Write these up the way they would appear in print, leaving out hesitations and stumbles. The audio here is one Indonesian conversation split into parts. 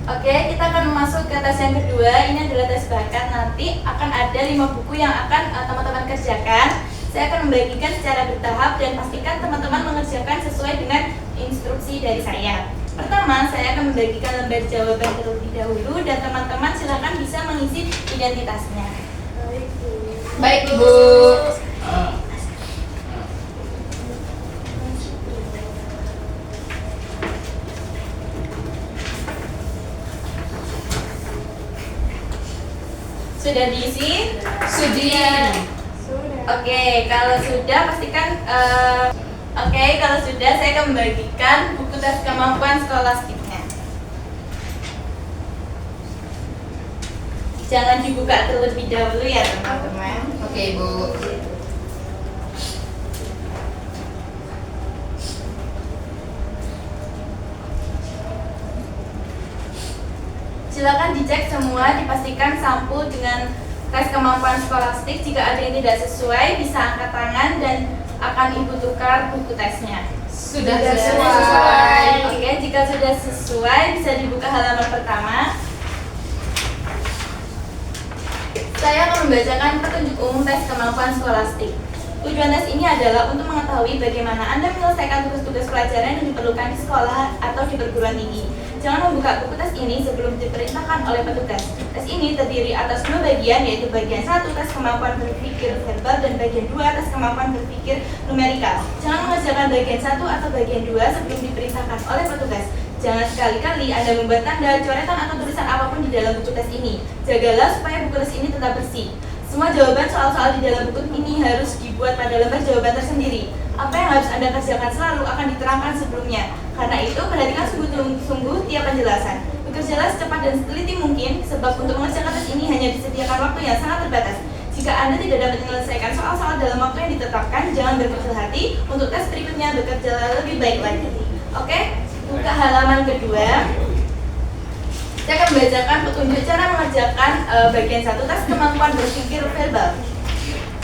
Oke, kita akan masuk ke tes yang kedua. Ini adalah tes bakat. Nanti akan ada 5 buku yang akan teman-teman kerjakan. Saya akan membagikan secara bertahap dan pastikan teman-teman mengerjakan sesuai dengan instruksi dari saya. Pertama, saya akan membagikan lembar jawaban terlebih dahulu dan teman-teman silakan bisa mengisi identitasnya. Baik, Bu. Sudah diisi? Sudah. Oke, kalau sudah pastikan kalau sudah saya akan membagikan buku tes kemampuan skolastiknya. Jangan dibuka terlebih dahulu ya teman-teman. Oke, Bu. Silakan dicek semua, dipastikan sampul dengan tes kemampuan skolastik. Jika ada yang tidak sesuai, bisa angkat tangan dan akan Ibu tukar buku tesnya. Sudah sesuai. Oke, jika sudah sesuai, bisa dibuka halaman pertama. Saya akan membacakan petunjuk umum tes kemampuan skolastik. Tujuan tes ini adalah untuk mengetahui bagaimana Anda menyelesaikan tugas-tugas pelajaran yang diperlukan di sekolah atau di perguruan tinggi. Jangan membuka buku tes ini sebelum diperintahkan oleh petugas. Tes ini terdiri atas 2 bagian, yaitu bagian 1 tes kemampuan berpikir verbal dan bagian 2 tes kemampuan berpikir numerikal. Jangan mengerjakan bagian 1 atau bagian 2 sebelum diperintahkan oleh petugas. Jangan sekali-kali Anda membuat tanda, coretan atau tulisan apapun di dalam buku tes ini. Jagalah supaya buku tes ini tetap bersih. Semua jawaban soal-soal di dalam buku ini harus dibuat pada lembar jawaban tersendiri. Apa yang harus Anda kerjakan selalu akan diterangkan sebelumnya. Karena itu, perhatikan sungguh-sungguh tiap penjelasan. Bekerjalah secepat dan seteliti mungkin, sebab untuk mengerjakan tes ini hanya disediakan waktu yang sangat terbatas. Jika Anda tidak dapat menyelesaikan soal-soal dalam waktu yang ditetapkan, jangan berkecil hati. Untuk tes berikutnya, bekerjalah lebih baik lagi. Oke, buka halaman kedua. Saya akan membacakan petunjuk cara mengerjakan bagian 1 tes kemampuan berpikir verbal.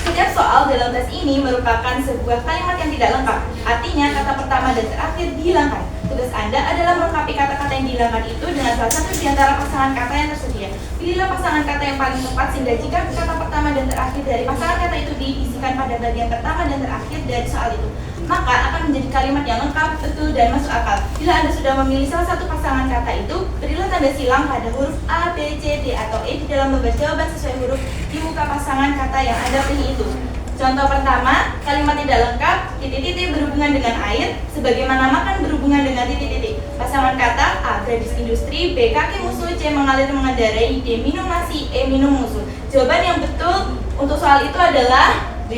Setiap soal dalam tes ini merupakan sebuah kalimat yang tidak lengkap. Artinya, kata pertama dan terakhir dihilangkan. Tugas Anda adalah melengkapi kata-kata yang dihilangkan itu dengan salah satu di antara pasangan kata yang tersedia. Pilihlah pasangan kata yang paling tepat sehingga jika kata pertama dan terakhir dari pasangan kata itu diisikan pada bagian pertama dan terakhir dari soal itu, maka akan menjadi kalimat yang lengkap, betul, dan masuk akal. Bila Anda sudah memilih salah satu pasangan kata itu, berilah tanda silang pada huruf A, B, C, D, atau E di dalam lembar jawaban sesuai huruf di muka pasangan kata yang Anda pilih itu. Contoh pertama, kalimat tidak lengkap, titik-titik berhubungan dengan air, sebagaimana makan berhubungan dengan titik-titik. Pasangan kata A, gadis industri, B, kaki musuh, C, mengalir mengendarai, D, minum nasi, E, minum musuh. Jawaban yang betul untuk soal itu adalah B.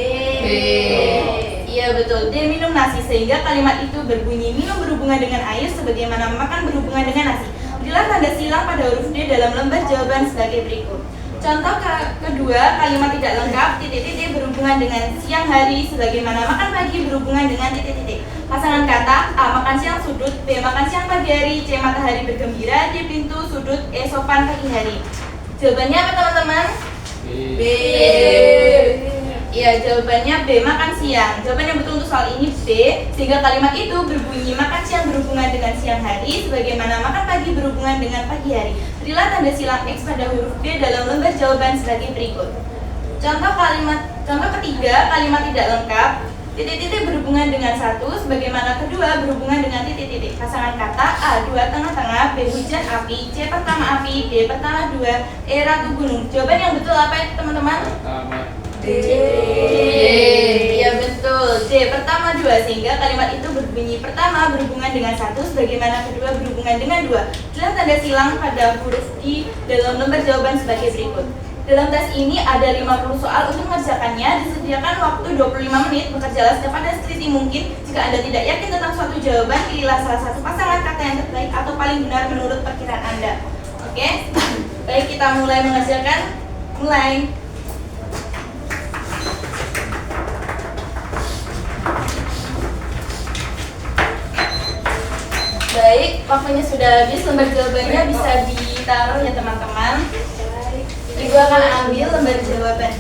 Iya betul, D, minum nasi, sehingga kalimat itu berbunyi minum berhubungan dengan air, sebagaimana makan berhubungan dengan nasi. Berilah tanda silang pada huruf D dalam lembar jawaban sebagai berikut. Contoh kedua, kalimat tidak lengkap, titik-titik berhubungan dengan siang hari, sebagaimana makan pagi berhubungan dengan titik-titik. Pasangan kata A, makan siang sudut, B, makan siang pagi hari, C, matahari bergembira, D, pintu sudut, E, sopan pagi hari. Jawabannya apa teman-teman? B. Iya, jawabannya B, makan siang. Jawaban yang betul untuk soal ini B, sehingga kalimat itu berbunyi makan siang berhubungan dengan siang hari, sebagaimana makan pagi berhubungan dengan pagi hari. Berilah tanda silang X pada huruf B dalam lembar jawaban sebagai berikut. Contoh ketiga, kalimat tidak lengkap, titik-titik berhubungan dengan 1, sebagaimana kedua berhubungan dengan titik-titik. Pasangan kata A, 2 tengah-tengah, B, hujan api, C, pertama api, D, pertama 2, E, ratu gunung. Jawaban yang betul apa ya teman-teman? D. Iya betul, D, pertama 2, sehingga kalimat itu berbunyi pertama berhubungan dengan 1, sebagaimana kedua berhubungan dengan 2. Berilah tanda silang pada huruf D dalam lembar jawaban sebagai berikut. Dalam tes ini ada 50 soal. Untuk mengerjakannya disediakan waktu 25 menit. Bekerjalah secepat dan seteliti mungkin. Jika Anda tidak yakin tentang suatu jawaban, pilihlah salah satu pasangan kata yang terbaik atau paling benar menurut perkiraan Anda. Oke? Baik, kita mulai mengerjakan. Mulai. Baik, waktunya sudah habis. Lembar jawabannya bisa ditaruh ya teman-teman. Ibu akan ambil lembar jawaban.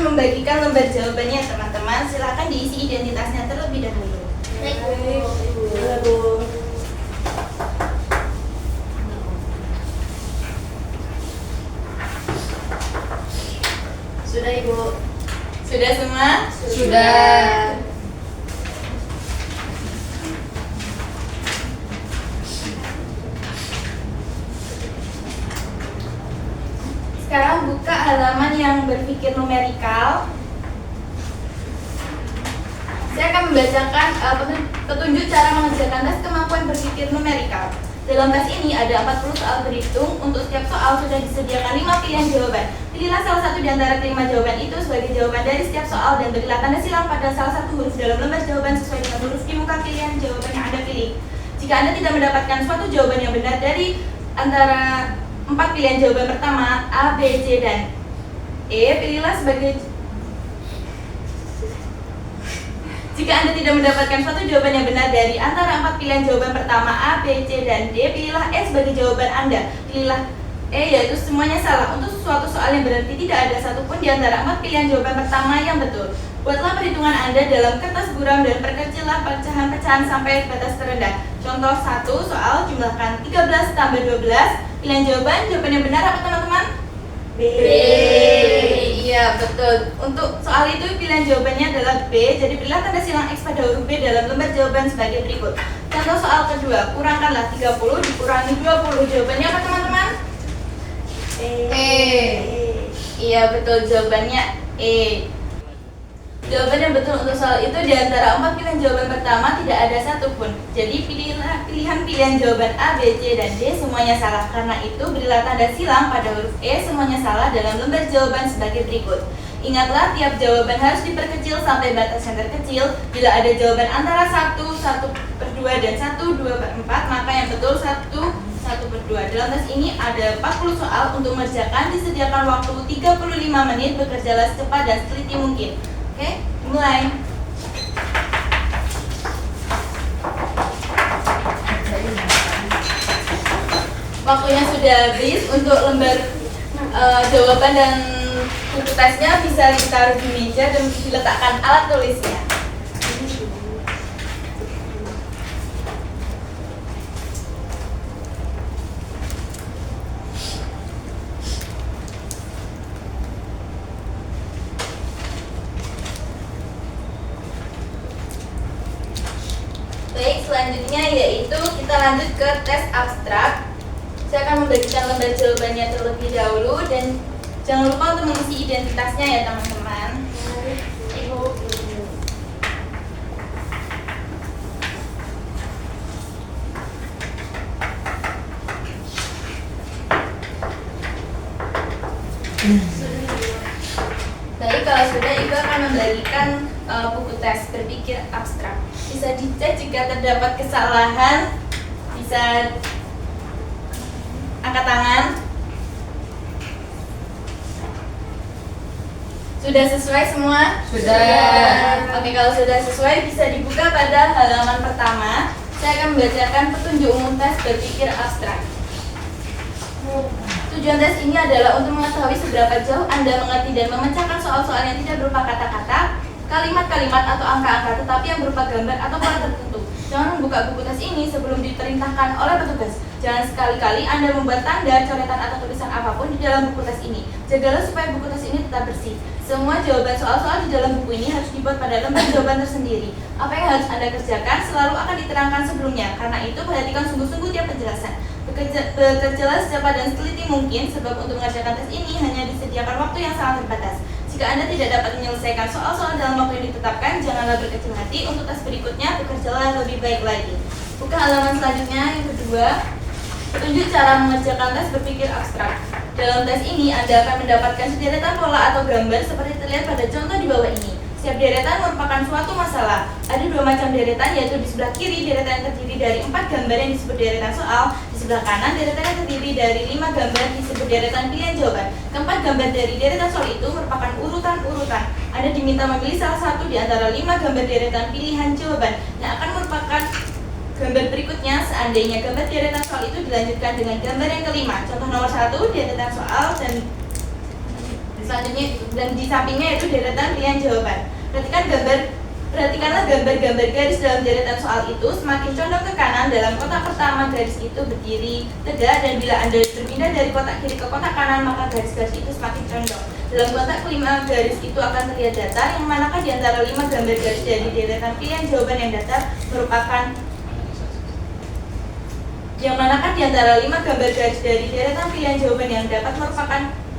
membagikan lembar jawabannya teman-teman. Silakan diisi identitasnya terlebih dahulu. Baik, Bu. Sudah, Ibu. Sudah semua? Sudah. Sekarang buka halaman yang berpikir numerikal. Saya akan membacakan petunjuk cara mengerjakan tes kemampuan berpikir numerikal. Dalam tes ini ada 40 soal berhitung. Untuk setiap soal sudah disediakan 5 pilihan jawaban. Pilihlah salah satu di antara kelima jawaban itu sebagai jawaban dari setiap soal dan berilah tanda silang pada salah satu huruf dalam lembar jawaban sesuai dengan huruf di muka pilihan jawaban yang Anda pilih. Jika Anda tidak mendapatkan suatu jawaban yang benar dari antara 4 pilihan jawaban pertama A, B, C, dan E, pilihlah sebagai. Jika Anda tidak mendapatkan suatu jawaban yang benar dari antara 4 pilihan jawaban pertama A, B, C, dan D, pilihlah E sebagai jawaban Anda. Pilihlah E yaitu semuanya salah. Untuk suatu soal yang berarti tidak ada satupun di antara 4 pilihan jawaban pertama yang betul. Buatlah perhitungan Anda dalam kertas buram dan perkecillah pecahan-pecahan sampai batas terendah. Contoh 1, soal jumlahkan 13 tambah 12. Pilihan jawaban yang benar apa teman-teman? B. Iya betul. Untuk soal itu pilihan jawabannya adalah B. Jadi berilah tanda silang X pada huruf B dalam lembar jawaban sebagai berikut. Contoh soal kedua, kurangkanlah 30 dikurangi 20. Jawabannya apa teman-teman? Iya betul, jawabannya E. Jawaban yang betul untuk soal itu di antara 4 pilihan jawaban pertama tidak ada satupun. Jadi pilihlah pilihan jawaban A, B, C, dan D semuanya salah. Karena itu berilah tanda silang pada huruf E semuanya salah dalam lembar jawaban sebagai berikut. Ingatlah tiap jawaban harus diperkecil sampai batas yang terkecil. Bila ada jawaban antara 1, 1/2 dan 1, 2/4 maka yang betul 1, 1/2. Dalam tes ini ada 40 soal. Untuk mengerjakan disediakan waktu 35 menit. Bekerjalah secepat dan seteliti mungkin. Oke, mulai. Waktunya sudah habis. Untuk lembar jawaban dan buku tesnya bisa ditaruh di meja dan diletakkan alat tulisnya. Baik, selanjutnya yaitu kita lanjut ke tes abstrak. Saya akan membagikan lembar jawabannya terlebih dahulu dan jangan lupa untuk mengisi identitasnya ya teman-teman. Baik, kalau sudah Ibu akan membagikan buku tes berpikir abstrak. Bisa dicek jika terdapat kesalahan, bisa angkat tangan. Sudah sesuai semua? Sudah. Oke, kalau sudah sesuai bisa dibuka pada halaman pertama. Saya akan membacakan petunjuk umum tes berpikir abstrak. Tujuan tes ini adalah untuk mengetahui seberapa jauh Anda mengerti dan memecahkan soal-soal yang tidak berupa kata-kata, kalimat-kalimat atau angka-angka, tetapi yang berupa gambar atau pola tertentu. Jangan membuka buku tes ini sebelum diperintahkan oleh petugas. Jangan sekali-kali Anda membuat tanda, coretan, atau tulisan apapun di dalam buku tes ini. Jagalah supaya buku tes ini tetap bersih. Semua jawaban soal-soal di dalam buku ini harus dibuat pada lembar jawaban tersendiri. Apa yang harus Anda kerjakan selalu akan diterangkan sebelumnya. Karena itu perhatikan sungguh-sungguh tiap penjelasan. Bekerjalah secepat dan seteliti mungkin, sebab untuk mengerjakan tes ini hanya disediakan waktu yang sangat terbatas. Jika Anda tidak dapat menyelesaikan soal-soal dalam waktu yang ditetapkan, janganlah berkecil hati. Untuk tes berikutnya, bekerjalah lebih baik lagi. Buka halaman selanjutnya, yang kedua. Petunjuk cara mengerjakan tes berpikir abstrak. Dalam tes ini, Anda akan mendapatkan sederetan pola atau gambar seperti terlihat pada contoh di bawah ini. Setiap deretan merupakan suatu masalah. Ada 2 macam deretan, yaitu di sebelah kiri deretan yang terdiri dari 4 gambar yang disebut deretan soal. Di sebelah kanan deretan yang terdiri dari 5 gambar disebut deretan pilihan jawaban. Keempat gambar dari deretan soal itu merupakan urutan-urutan. Anda diminta memilih salah satu di antara 5 gambar deretan pilihan jawaban yang akan merupakan gambar berikutnya seandainya gambar deretan soal itu dilanjutkan dengan gambar yang kelima. Contoh nomor 1 deretan soal dan Selanjutnya dan di sampingnya itu deretan pilihan jawaban. Perhatikanlah gambar-gambar garis dalam deretan soal itu semakin condong ke kanan dalam kotak pertama garis itu berdiri tegak, dan bila Anda berpindah dari kotak kiri ke kotak kanan maka garis-garis itu semakin condong. Dalam kotak kelima garis itu akan terlihat datar yang manakah di antara 5 gambar garis dari deretan pilihan jawaban yang datar merupakan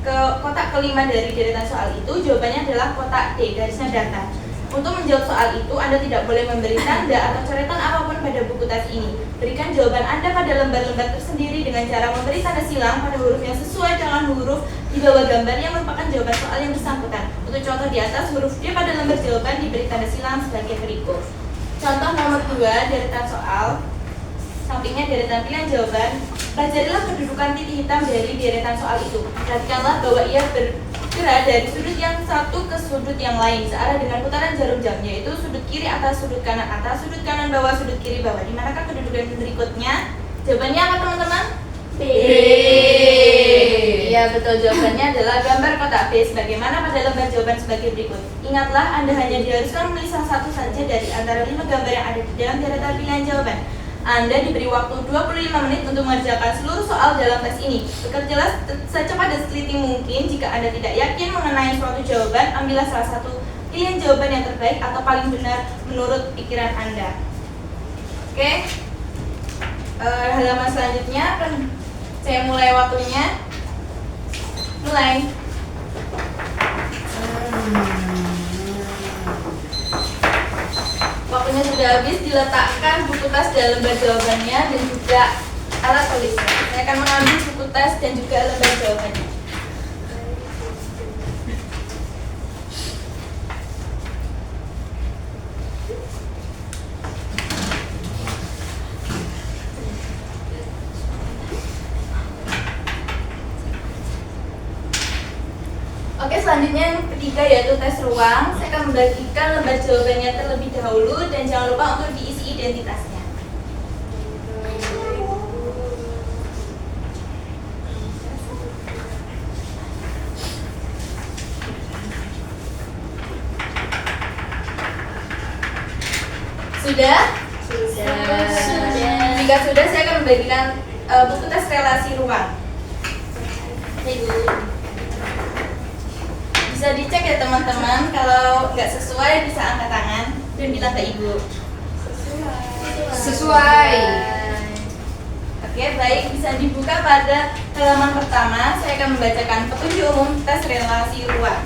ke kotak kelima dari deretan soal itu. Jawabannya adalah kotak D, garisnya datar. Untuk menjawab soal itu, Anda tidak boleh memberi tanda atau coretan apapun pada buku tes ini. Berikan jawaban Anda pada lembar-lembar tersendiri dengan cara memberi tanda silang pada huruf yang sesuai dengan huruf di bawah gambar yang merupakan jawaban soal yang bersangkutan. Untuk contoh di atas, huruf D pada lembar jawaban diberi tanda silang sebagai berikut. Contoh nomor 2, deretan soal. Sampingnya deretan pilihan jawaban. Pelajarilah kedudukan titik hitam dari deretan soal itu. Perhatikanlah bahwa ia bergerak dari sudut yang satu ke sudut yang lain searah dengan putaran jarum jam, yaitu sudut kiri atas, sudut kanan atas, sudut kanan bawah, sudut kiri bawah. Di manakah kedudukan berikutnya? Jawabannya apa teman-teman? B. Iya betul, jawabannya adalah gambar kotak B sebagaimana pada lembar jawaban sebagai berikut. Ingatlah, Anda hanya diharuskan memilih salah satu saja dari antara 5 gambar yang ada di dalam deretan pilihan jawaban. Anda diberi waktu 25 menit untuk mengerjakan seluruh soal dalam tes ini. Bekerjalah secepat dan seteliti mungkin. Jika Anda tidak yakin mengenai suatu jawaban, ambillah salah satu pilihan jawaban yang terbaik atau paling benar menurut pikiran Anda. Oke, halaman selanjutnya saya mulai waktunya. Mulai. Waktunya sudah habis, diletakkan buku tes dan lembar jawabannya dan juga alat tulisnya. Saya akan mengambil buku tes dan juga lembar jawabannya. Oke, selanjutnya yang ketiga yaitu tes ruang. Saya akan membagikan lembar jawabannya terlebih dahulu dan jangan lupa untuk diisi identitasnya. Sudah? Jika sudah, saya akan membagikan buku tes relasi ruang. Bisa dicek ya teman-teman, kalau nggak sesuai bisa angkat tangan dan bilang ke ibu. Sesuai. Oke, baik, bisa dibuka pada halaman pertama. Saya akan membacakan petunjuk umum tes relasi ruang.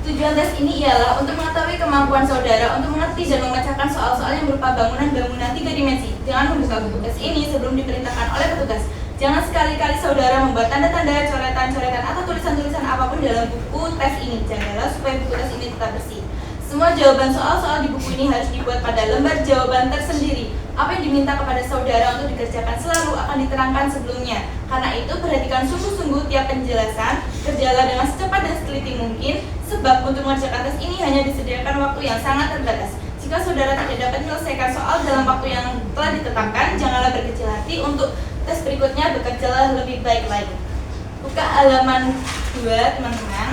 Tujuan tes ini ialah untuk mengetahui kemampuan saudara untuk mengerti dan memecahkan soal-soal yang berupa bangunan-bangunan 3 dimensi. Jangan membuka buku tes ini sebelum diperintahkan oleh petugas. Jangan sekali-kali saudara membuat tanda-tanda, coretan-coretan, atau tulisan-tulisan apapun dalam buku tes ini. Jagalah supaya buku tes ini tetap bersih. Semua jawaban soal-soal di buku ini harus dibuat pada lembar jawaban tersendiri. Apa yang diminta kepada saudara untuk dikerjakan selalu akan diterangkan sebelumnya. Karena itu, perhatikan sungguh-sungguh tiap penjelasan, kerjalah dengan secepat dan seteliti mungkin, sebab untuk mengerjakan tes ini hanya disediakan waktu yang sangat terbatas. Jika saudara tidak dapat menyelesaikan soal dalam waktu yang telah ditetapkan, janganlah berkecil hati. Untuk tes berikutnya bekerjalah lebih baik lagi. Buka halaman 2 teman-teman.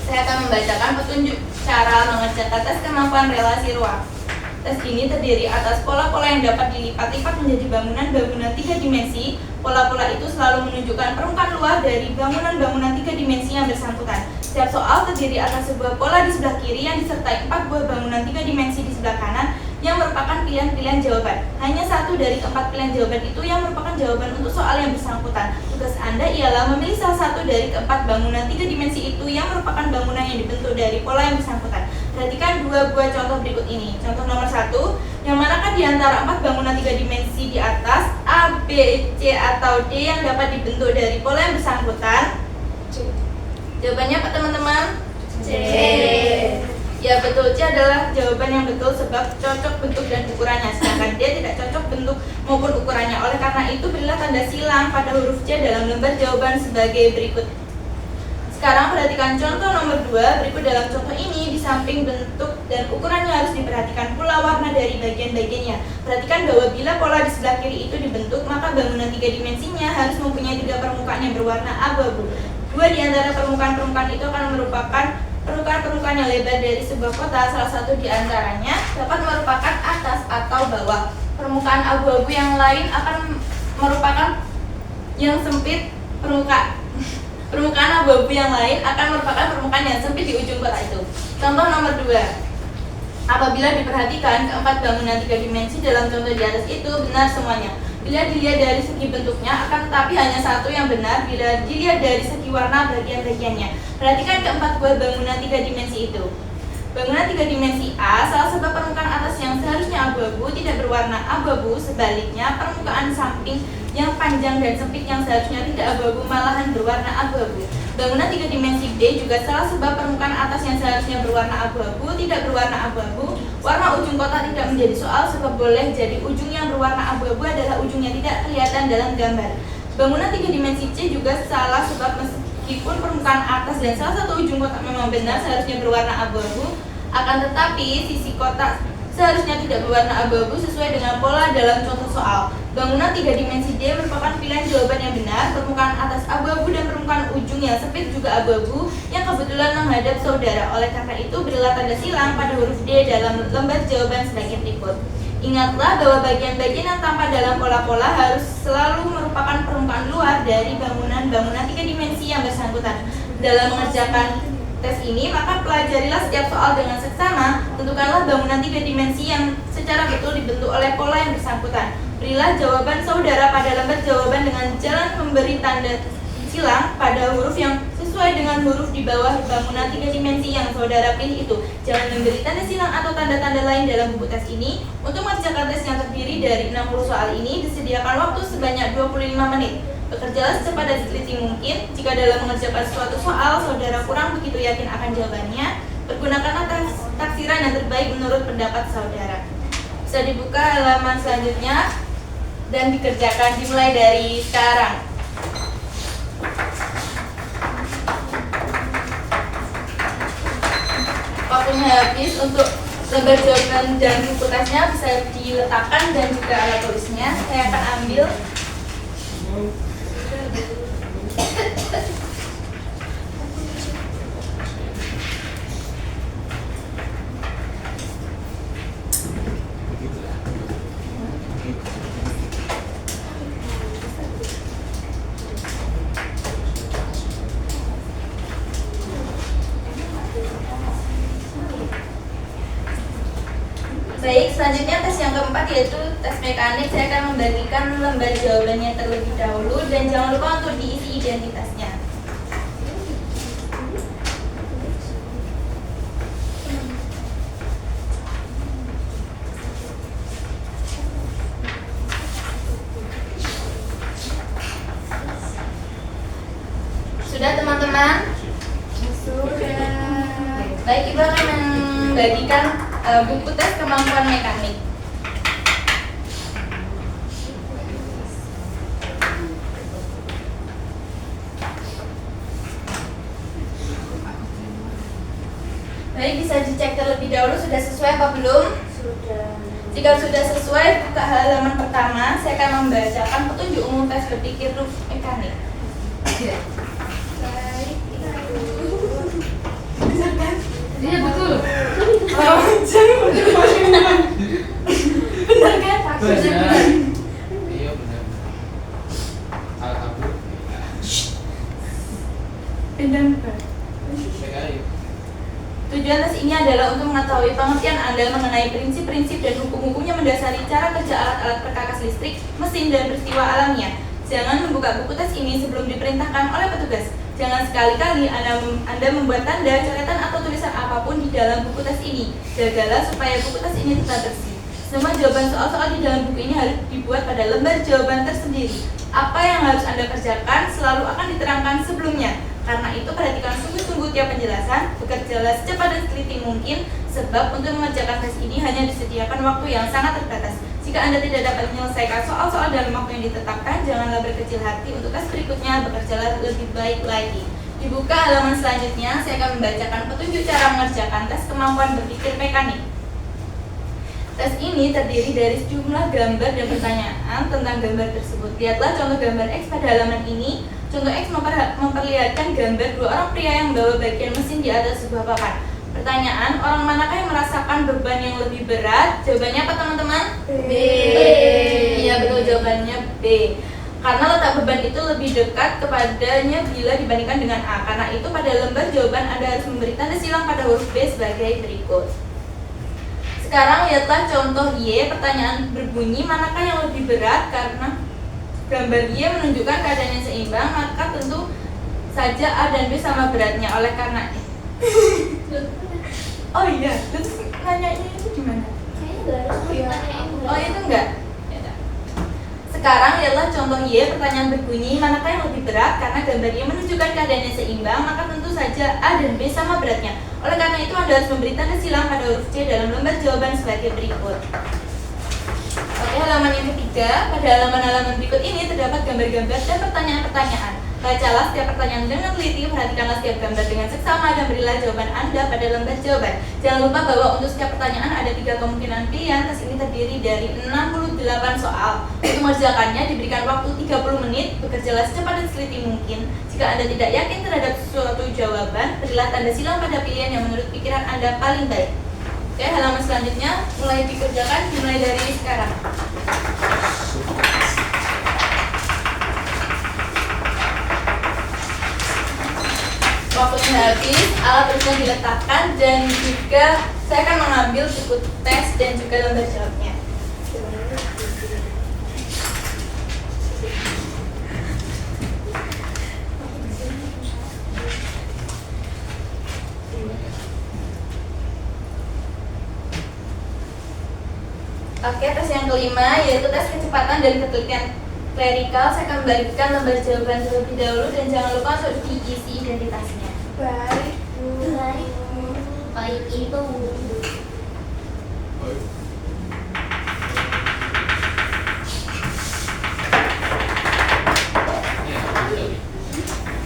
Saya akan membacakan petunjuk cara mengerjakan tes kemampuan relasi ruang. Tes ini terdiri atas pola-pola yang dapat dilipat-lipat menjadi bangunan-bangunan 3 dimensi. Pola-pola itu selalu menunjukkan permukaan luar dari bangunan-bangunan 3 dimensi yang bersangkutan. Setiap soal terdiri atas sebuah pola di sebelah kiri yang disertai 4 buah bangunan 3 dimensi di sebelah kanan yang merupakan pilihan-pilihan jawaban. Hanya satu dari 4 pilihan jawaban itu yang merupakan jawaban untuk soal yang bersangkutan. Tugas Anda ialah memilih salah satu dari keempat bangunan 3 dimensi itu yang merupakan bangunan yang dibentuk dari pola yang bersangkutan. Perhatikan 2 buah contoh berikut ini. Contoh nomor 1, yang manakah di antara 4 bangunan 3 dimensi di atas A, B, C, atau D yang dapat dibentuk dari pola yang bersangkutan? Jawabannya apa teman-teman? C. Ya betul, C adalah jawaban yang betul sebab cocok bentuk dan ukurannya. Sedangkan D tidak cocok bentuk maupun ukurannya. Oleh karena itu, berilah tanda silang pada huruf C dalam lembar jawaban sebagai berikut. Sekarang perhatikan contoh nomor 2. Berikut dalam contoh ini, di samping bentuk dan ukurannya harus diperhatikan pula warna dari bagian-bagiannya. Perhatikan bahwa bila pola di sebelah kiri itu dibentuk, maka bangunan 3 dimensinya harus mempunyai 3 permukaan yang berwarna abu-abu. 2 di antara permukaan-permukaan itu akan merupakan permukaan-permukaan yang lebar dari sebuah kota. Salah satu di antaranya dapat merupakan atas atau bawah. Permukaan abu-abu yang lain akan merupakan yang sempit. Permukaan abu-abu yang lain akan merupakan permukaan yang sempit di ujung kota itu. Contoh nomor 2. Apabila diperhatikan, keempat bangunan 3 dimensi dalam contoh di atas itu benar semuanya. Bila dilihat dari segi bentuknya, akan tetapi hanya satu yang benar bila dilihat dari segi warna bagian-bagiannya. Perhatikan keempat buah bangunan 3 dimensi itu. Bangunan 3 dimensi A, salah sebab permukaan atas yang seharusnya abu-abu tidak berwarna abu-abu, sebaliknya permukaan samping yang panjang dan sempit yang seharusnya tidak abu-abu malahan berwarna abu-abu. Bangunan 3 dimensi D juga salah sebab permukaan atas yang seharusnya berwarna abu-abu tidak berwarna abu-abu. Warna ujung kota tidak menjadi soal sebab boleh jadi ujung yang berwarna abu-abu adalah ujungnya tidak kelihatan dalam gambar. Bangunan 3 dimensi C juga salah sebab meskipun permukaan atas dan salah satu ujung kotak memang benar seharusnya berwarna abu-abu, akan tetapi sisi kotak seharusnya tidak berwarna abu-abu sesuai dengan pola dalam contoh soal. Bangunan 3 dimensi D merupakan pilihan jawaban yang benar. Permukaan atas abu-abu dan permukaan ujung yang sempit juga abu-abu yang kebetulan menghadap saudara. Oleh karena itu, berilah tanda silang pada huruf D dalam lembar jawaban sebagai berikut. Ingatlah bahwa bagian-bagian yang tampak dalam pola-pola harus selalu merupakan permukaan luar dari bangunan-bangunan 3 dimensi yang bersangkutan. Dalam mengerjakan tes ini, maka pelajarilah setiap soal dengan seksama. Tentukanlah bangunan 3 dimensi yang secara betul dibentuk oleh pola yang bersangkutan. Berilah jawaban saudara pada lembar jawaban dengan jalan memberi tanda silang pada huruf yang sesuai dengan huruf di bawah bangunan 3 dimensi yang saudara pilih itu. Jangan memberi tanda silang atau tanda-tanda lain dalam buku tes ini. Untuk mengerjakan tes yang terdiri dari 60 soal ini, disediakan waktu sebanyak 25 menit. Bekerjalah secepat dan teliti mungkin. Jika dalam mengerjakan suatu soal, saudara kurang begitu yakin akan jawabannya, pergunakanlah taksiran yang terbaik menurut pendapat saudara. Bisa dibuka halaman selanjutnya dan dikerjakan, dimulai dari sekarang. Waktunya habis. Untuk lembar jawaban dan buku tesnya bisa diletakkan dan juga alat tulisnya. Saya akan ambil. Baik, selanjutnya tes yang keempat yaitu tes mekanik. Saya akan membagikan lembar jawabannya terlebih dahulu dan jangan lupa untuk diisi identitasnya. Sudah teman-teman? Sudah. Baik, Ibu akan membagikan buku tes kemampuan mekanik. Baik, bisa dicek terlebih dahulu sudah sesuai apa belum? Sudah. Jika sudah sesuai, buka halaman pertama. Saya akan membacakan petunjuk umum tes berpikir mekanik. Baik, benar kan? Iya betul. Oh, benar kan? Benar. Iya benar. Alhamdulillah. Benar. Sekali. Tujuan tes ini adalah untuk mengetahui pengertian Anda mengenai prinsip-prinsip dan hukum-hukum yang mendasari cara kerja alat-alat perkakas listrik, mesin, dan peristiwa alamiah. Jangan membuka buku tes ini sebelum diperintahkan oleh petugas. Jangan sekali-kali Anda membuat tanda, coretan, atau tulisan apapun di dalam buku tes ini. Jagalah supaya buku tes ini tetap bersih. Semua jawaban soal-soal di dalam buku ini harus dibuat pada lembar jawaban tersendiri. Apa yang harus Anda kerjakan selalu akan diterangkan sebelumnya. Karena itu, perhatikan sungguh-sungguh tiap penjelasan, bekerjalah secepat dan teliti mungkin, sebab untuk mengerjakan tes ini hanya disediakan waktu yang sangat terbatas. Jika Anda tidak dapat menyelesaikan soal-soal dalam waktu yang ditetapkan, janganlah berkecil hati. Untuk tes berikutnya, bekerjalah lebih baik lagi. Dibuka halaman selanjutnya, saya akan membacakan petunjuk cara mengerjakan tes kemampuan berpikir mekanik. Tes ini terdiri dari sejumlah gambar dan pertanyaan tentang gambar tersebut. Lihatlah contoh gambar X pada halaman ini. Contoh X memperlihatkan gambar dua orang pria yang membawa bagian mesin di atas sebuah papan. Pertanyaan, orang manakah yang merasakan beban yang lebih berat? Jawabannya apa teman-teman? B. Iya betul, jawabannya B. Karena letak beban itu lebih dekat kepadanya bila dibandingkan dengan A. Karena itu pada lembar jawaban Anda harus memberi tanda silang pada huruf B sebagai berikut. Sekarang lihatlah contoh Y. Pertanyaan berbunyi, manakah yang lebih berat? Karena gambar Y menunjukkan keadaan yang seimbang, maka tentu saja A dan B sama beratnya. Oleh karena oh iya, terus nanyanya itu gimana? Oh itu enggak? Ya, sekarang lihatlah contoh Y. Pertanyaan berbunyi, manakah yang lebih berat? Karena gambar Y menunjukkan keadaan yang seimbang, maka tentu saja A dan B sama beratnya. Oleh karena itu Anda harus memberi tanda silang pada huruf C dalam lembar jawaban sebagai berikut. Oke, halaman yang ketiga. Pada halaman-halaman berikut ini terdapat gambar-gambar dan pertanyaan-pertanyaan. Bacalah setiap pertanyaan dengan teliti, perhatikanlah setiap gambar dengan seksama, dan berilah jawaban Anda pada lembar jawaban. Jangan lupa bahwa untuk setiap pertanyaan ada 3 kemungkinan pilihan. Tes ini terdiri dari 68 soal. Untuk mengerjakannya diberikan waktu 30 menit. Bekerjalah secepat dan seliti mungkin. Jika Anda tidak yakin terhadap suatu jawaban, berilah tanda silang pada pilihan yang menurut pikiran Anda paling baik. Oke, halaman selanjutnya mulai dikerjakan dimulai dari sekarang. Waktunya habis, alat tulisnya diletakkan, dan juga saya akan mengambil buku tes dan juga lembar jawabnya. Oke, tes yang kelima yaitu tes kecepatan dan ketelitian klerikal. Saya akan membagikan lembar jawaban terlebih dahulu, dan jangan lupa untuk diisi identitasnya. Baik, Bu. Baik Ibu.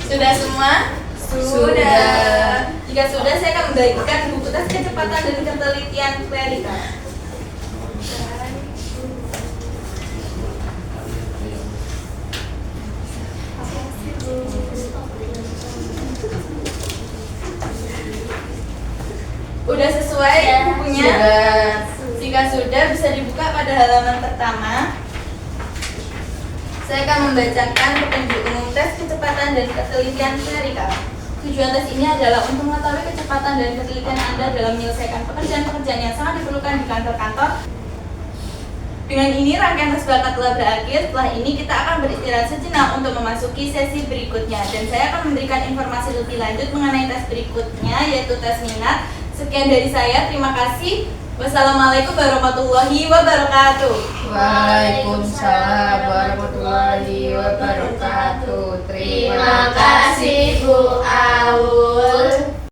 Sudah semua? Sudah. Jika sudah, saya akan membagikan buku tes kecepatan dan ketelitian klerikal. Udah sesuai bukunya? Sudah. Jika sudah, bisa dibuka pada halaman pertama. Saya akan membacakan petunjuk umum tes kecepatan dan ketelitian klerikal. Tujuan tes ini adalah untuk mengetahui kecepatan dan ketelitian Anda dalam menyelesaikan pekerjaan-pekerjaan yang sangat diperlukan di kantor-kantor. Dengan ini, rangkaian tes bakat telah berakhir. Setelah ini, kita akan beristirahat sejenak untuk memasuki sesi berikutnya. Dan saya akan memberikan informasi lebih lanjut mengenai tes berikutnya, yaitu tes minat. Sekian dari saya, terima kasih. Wassalamualaikum warahmatullahi wabarakatuh. Waalaikumsalam warahmatullahi wabarakatuh. Terima kasih Bu Aul.